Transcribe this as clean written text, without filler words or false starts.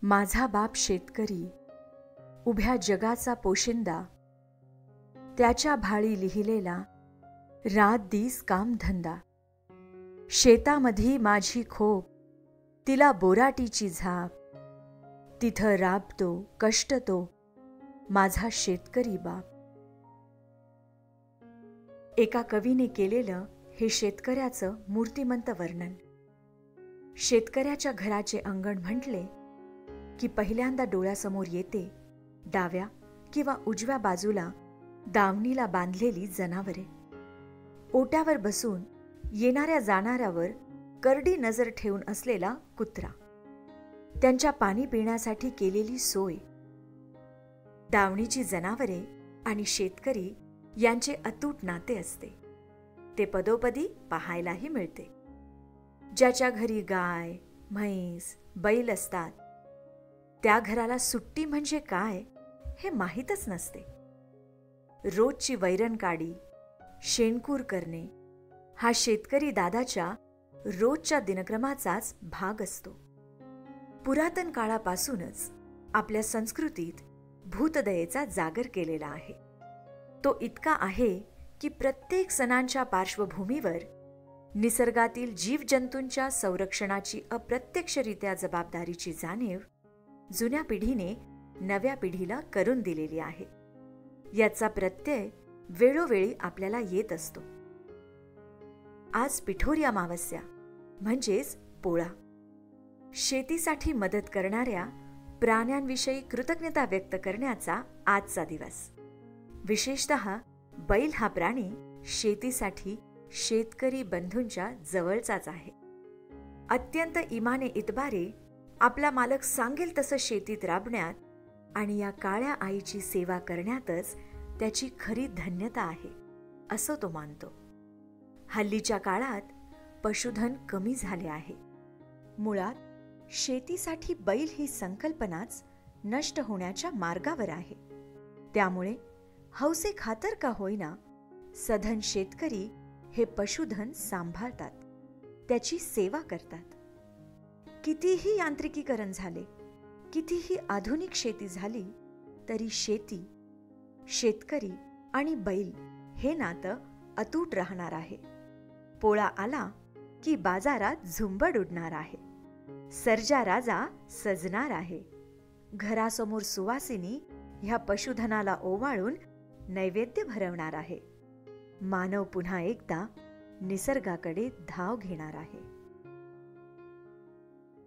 माझा बाप शेतकरी, उभ्या जगाचा पोशिंदा, त्याच्या भाळी लिहिलेला रात दिस कामधंदा. शेतामधी माझी खोप, तिला बोराटीची झाप, तिथं राबतो कष्टतो माझा शेतकरी बाप. एका कवीने केलेलं हे शेतकऱ्याचं मूर्तिमंत वर्णन. शेतकऱ्याच्या घराचे अंगण म्हटले की पहिल्यांदा डोळ्यासमोर येते डाव्या किंवा उजव्या बाजूला दावणीला बांधलेली जनावरे. ओट्यावर बसून येणाऱ्या जाणाऱ्यावर करडी नजर ठेवून असलेला कुत्रा, त्यांच्या पाणी पिण्यासाठी केलेली सोय. दावणीची जनावरे आणि शेतकरी यांचे अतूट नाते असते. ते पदोपदी पाहायलाही मिळते. ज्याच्या घरी गाय, म्हैस, बैल असतात त्या घराला सुट्टी म्हणजे काय हे माहीतच नसते. रोजची वैरणकाडी, शेणकूर करणे हा शेतकरी दादाच्या रोजच्या दिनक्रमाचाच भाग असतो. पुरातन काळापासूनच आपल्या संस्कृतीत भूतदयेचा जागर केलेला आहे. तो इतका आहे की प्रत्येक सणांच्या पार्श्वभूमीवर निसर्गातील जीवजंतूंच्या संरक्षणाची अप्रत्यक्षरित्या जबाबदारीची जाणीव जुन्या पिढीने नव्या पिढीला करून दिलेली आहे. याचा प्रत्यय वेळोवेळी आपल्याला येत असतो. आज पिठोरी अमावस्या म्हणजेच पोळा. शेतीसाठी मदत करणाऱ्या प्राण्यांविषयी कृतज्ञता व्यक्त करण्याचा आजचा दिवस. विशेषतः बैल हा प्राणी शेतीसाठी शेतकरी बंधूंच्या जवळचाच आहे. अत्यंत इमाने इतबारे आपला मालक सांगेल तसं शेतीत राबण्यात आणि या काळ्या आईची सेवा करण्यातच त्याची खरी धन्यता आहे असं तो मानतो. हल्लीच्या काळात पशुधन कमी झाले आहे. मुळात शेतीसाठी बैल ही संकल्पनाच नष्ट होण्याच्या मार्गावर आहे. त्यामुळे हौसे खातर का होईना सधन शेतकरी हे पशुधन सांभाळतात, त्याची सेवा करतात. कितीही यांत्रिकीकरण झाले, कितीही आधुनिक शेती झाली तरी शेती, शेतकरी आणि बैल हे नातं अतूट राहणार आहे. पोळा आला की बाजारात झुंबड उडणार आहे. सर्जा राजा सजणार आहे. घरासमोर सुवासिनी ह्या पशुधनाला ओवाळून नैवेद्य भरवणार आहे. मानव पुन्हा एकदा निसर्गाकडे धाव घेणार आहे.